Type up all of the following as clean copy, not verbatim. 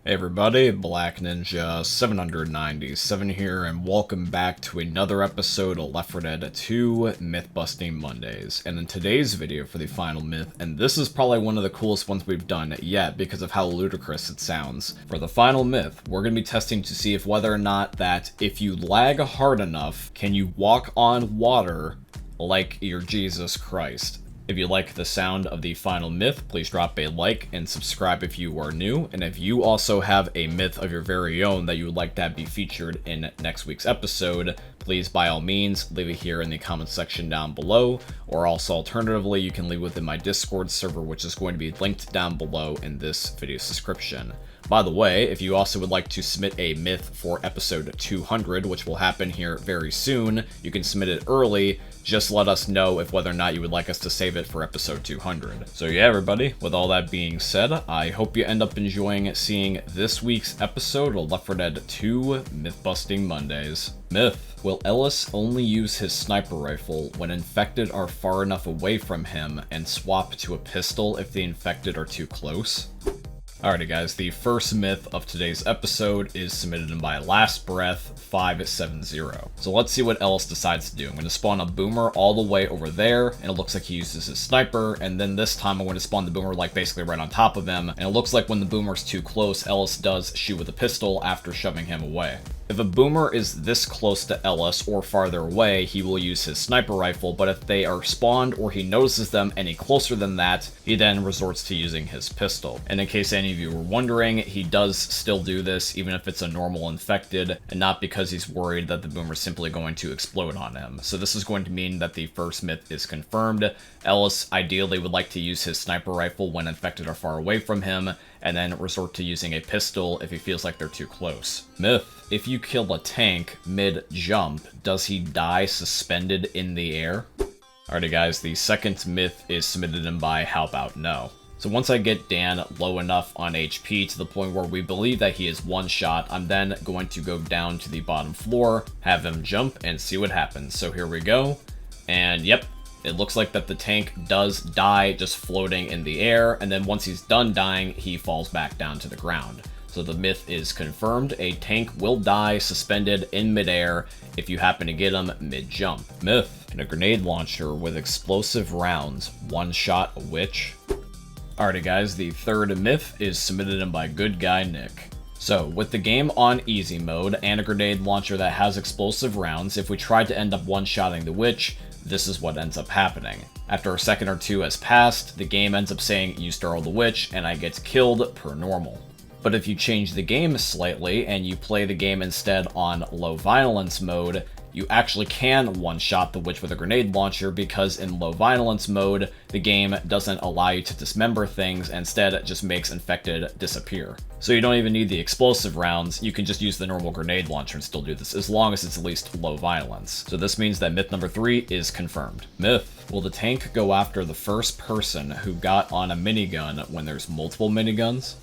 Hey everybody, Black Ninja 797 here, and welcome back to another episode of Left 4 Dead 2 Myth Busting Mondays. And in today's video for the final myth, and this is probably one of the coolest ones we've done yet because of how ludicrous it sounds. For the final myth, we're going to be testing to see if whether or not that if you lag hard enough, can you walk on water like your Jesus Christ. If you like the sound of the final myth, please drop a like and subscribe if you are new. And if you also have a myth of your very own that you would like to have be featured in next week's episode, please by all means leave it here in the comment section down below. Or also alternatively, you can leave within my Discord server, which is going to be linked down below in this video's description. By the way, if you also would like to submit a myth for episode 200, which will happen here very soon, you can submit it early. Just let us know if whether or not you would like us to save it for episode 200. So yeah, everybody, with all that being said, I hope you end up enjoying seeing this week's episode of Left 4 Dead 2 Myth Busting Mondays. Myth: will Ellis only use his sniper rifle when infected are far enough away from him and swap to a pistol if the infected are too close? Alrighty guys, the first myth of today's episode is submitted in by Last Breath 570. So let's see what Ellis decides to do. I'm going to spawn a boomer all the way over there, and it looks like he uses his sniper, and then this time I'm going to spawn the boomer like basically right on top of him, and it looks like when the boomer's too close, Ellis does shoot with a pistol after shoving him away. If a boomer is this close to Ellis or farther away, he will use his sniper rifle, but if they are spawned or he notices them any closer than that, he then resorts to using his pistol. And in case any of you were wondering, he does still do this even if it's a normal infected, and not because he's worried that the boomer is simply going to explode on him. So this is going to mean that the first myth is confirmed. Ellis ideally would like to use his sniper rifle when infected are far away from him, and then resort to using a pistol if he feels like they're too close. Myth: if you kill a tank mid-jump, does he die suspended in the air? Alrighty guys, the second myth is submitted in by How About No. So once I get Dan low enough on HP to the point where we believe that he is one shot, I'm then going to go down to the bottom floor, have him jump, and see what happens. So here we go, and yep, it looks like that the tank does die just floating in the air, and then once he's done dying, he falls back down to the ground. So the myth is confirmed. A tank will die suspended in midair if you happen to get him mid-jump. Myth: can a grenade launcher with explosive rounds one-shot a witch? Alrighty guys, the third myth is submitted in by Good Guy Nick. So, with the game on easy mode and a grenade launcher that has explosive rounds, if we tried to end up one-shotting the witch, this is what ends up happening. After a second or two has passed, the game ends up saying you startle the witch and I get killed per normal. But if you change the game slightly and you play the game instead on low violence mode, you actually can one-shot the witch with a grenade launcher, because in low violence mode, the game doesn't allow you to dismember things, instead it just makes infected disappear. So you don't even need the explosive rounds, you can just use the normal grenade launcher and still do this, as long as it's at least low violence. So this means that myth number 3 is confirmed. Myth: will the tank go after the first person who got on a minigun when there's multiple miniguns?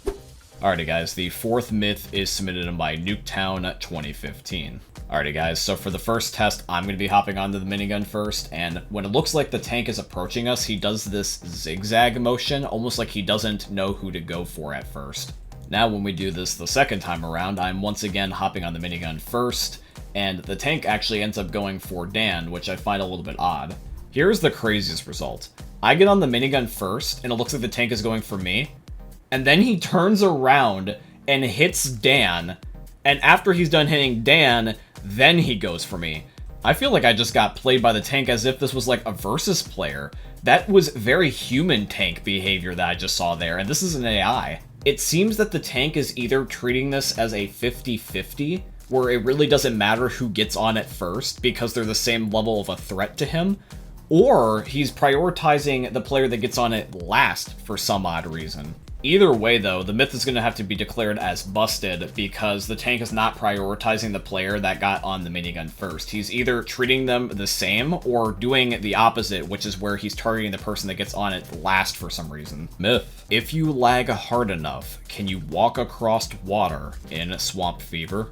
Alrighty guys, the fourth myth is submitted in by Nuketown 2015. Alrighty guys, so for the first test, I'm going to be hopping onto the minigun first, and when it looks like the tank is approaching us, he does this zigzag motion, almost like he doesn't know who to go for at first. Now when we do this the second time around, I'm once again hopping on the minigun first, and the tank actually ends up going for Dan, which I find a little bit odd. Here's the craziest result. I get on the minigun first, and it looks like the tank is going for me, and then he turns around and hits Dan, and after he's done hitting Dan, then he goes for me. I feel like I just got played by the tank as if this was like a versus player. That was very human tank behavior that I just saw there, and this is an AI. It seems that the tank is either treating this as a 50-50, where it really doesn't matter who gets on it first because they're the same level of a threat to him, or he's prioritizing the player that gets on it last for some odd reason. Either way though, the myth is going to have to be declared as busted because the tank is not prioritizing the player that got on the minigun first. He's either treating them the same or doing the opposite, which is where he's targeting the person that gets on it last for some reason. Myth: if you lag hard enough, can you walk across water in Swamp Fever?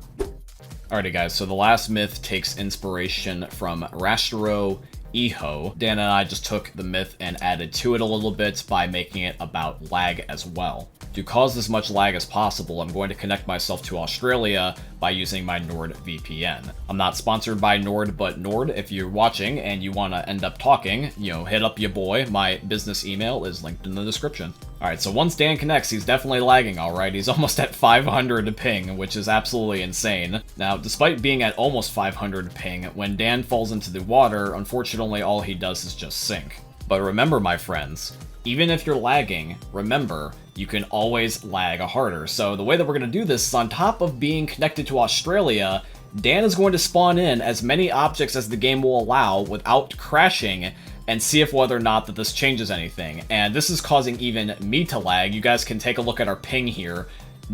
Alrighty guys, so the last myth takes inspiration from Rastro Eho. Dan and I just took the myth and added to it a little bit by making it about lag as well. to cause as much lag as possible, I'm going to connect myself to Australia by using my NordVPN. I'm not sponsored by Nord, but Nord, if you're watching and you want to end up talking, hit up your boy. My business email is linked in the description. Alright, so once Dan connects, he's definitely lagging, alright? He's almost at 500 ping, which is absolutely insane. Now, despite being at almost 500 ping, when Dan falls into the water, unfortunately all he does is just sink. But remember, my friends, even if you're lagging, remember, you can always lag harder. So the way that we're going to do this is, on top of being connected to Australia, Dan is going to spawn in as many objects as the game will allow without crashing, and see if whether or not that this changes anything. And this is causing even me to lag. You guys can take a look at our ping here.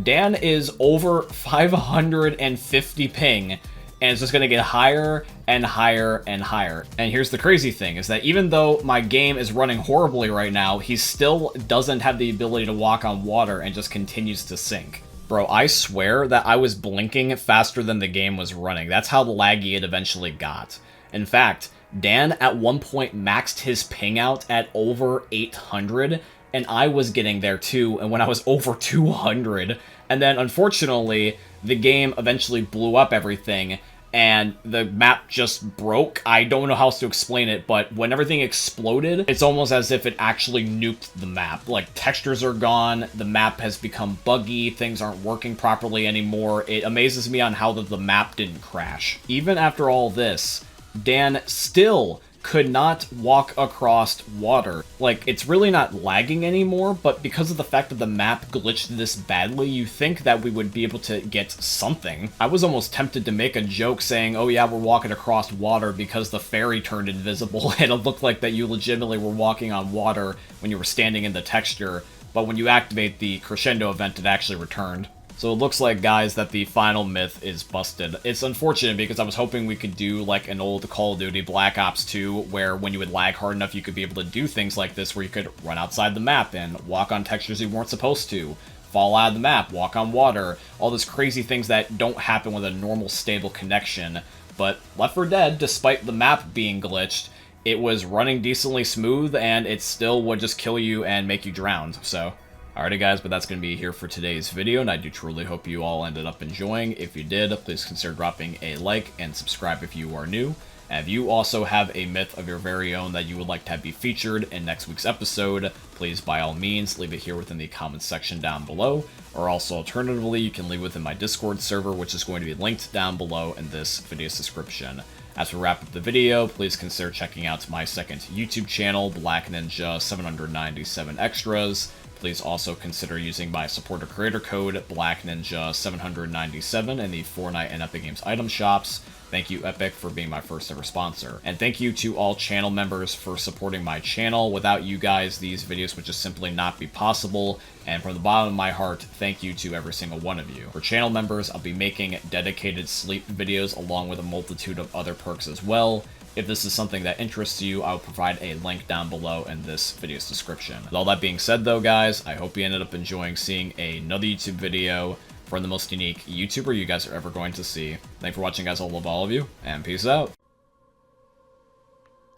Dan is over 550 ping, and it's just going to get higher and higher and higher. And here's the crazy thing, is that even though my game is running horribly right now, he still doesn't have the ability to walk on water and just continues to sink. Bro, I swear that I was blinking faster than the game was running. That's how laggy it eventually got. In fact, Dan at one point maxed his ping out at over 800, and I was getting there too, and when I was over 200, and then unfortunately, the game eventually blew up everything, and the map just broke. I don't know how else to explain it, but when everything exploded, it's almost as if it actually nuked the map. Like, textures are gone, the map has become buggy, things aren't working properly anymore. It amazes me on how the map didn't crash. Even after all this, Dan still could not walk across water. Like, it's really not lagging anymore, but because of the fact that the map glitched this badly, you think that we would be able to get something. I was almost tempted to make a joke saying, oh yeah, we're walking across water because the ferry turned invisible, and it looked like that you legitimately were walking on water when you were standing in the texture, but when you activate the crescendo event, it actually returned. So it looks like, guys, that the final myth is busted. It's unfortunate because I was hoping we could do like an old Call of Duty Black Ops 2, where when you would lag hard enough, you could be able to do things like this, where you could run outside the map and walk on textures you weren't supposed to, fall out of the map, walk on water, all those crazy things that don't happen with a normal, stable connection. But Left 4 Dead, despite the map being glitched, it was running decently smooth, and it still would just kill you and make you drown, so... Alrighty guys, but that's going to be here for today's video, and I do truly hope you all ended up enjoying. If you did, please consider dropping a like and subscribe if you are new. And if you also have a myth of your very own that you would like to have be featured in next week's episode, please by all means leave it here within the comments section down below, or also alternatively you can leave within my Discord server, which is going to be linked down below in this video's description. As we wrap up the video, please consider checking out my second YouTube channel, Black Ninja 797 Extras. Please also consider using my supporter creator code, BlackNinja797, in the Fortnite and Epic Games item shops. Thank you, Epic, for being my first ever sponsor. And thank you to all channel members for supporting my channel. Without you guys, these videos would just simply not be possible. And from the bottom of my heart, thank you to every single one of you. For channel members, I'll be making dedicated sleep videos along with a multitude of other perks as well. If this is something that interests you, I will provide a link down below in this video's description. With all that being said though, guys, I hope you ended up enjoying seeing another YouTube video from the most unique YouTuber you guys are ever going to see. Thanks for watching, guys. I love all of you, and peace out.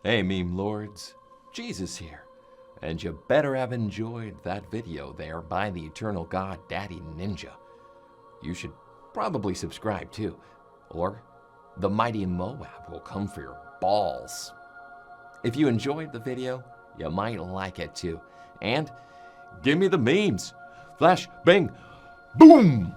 Hey, meme lords. Jesus here. And you better have enjoyed that video there by the eternal god Daddy Ninja. You should probably subscribe too, or the mighty Moab will come for your balls. If you enjoyed the video, you might like it too. And give me the memes. Flash, bang, boom!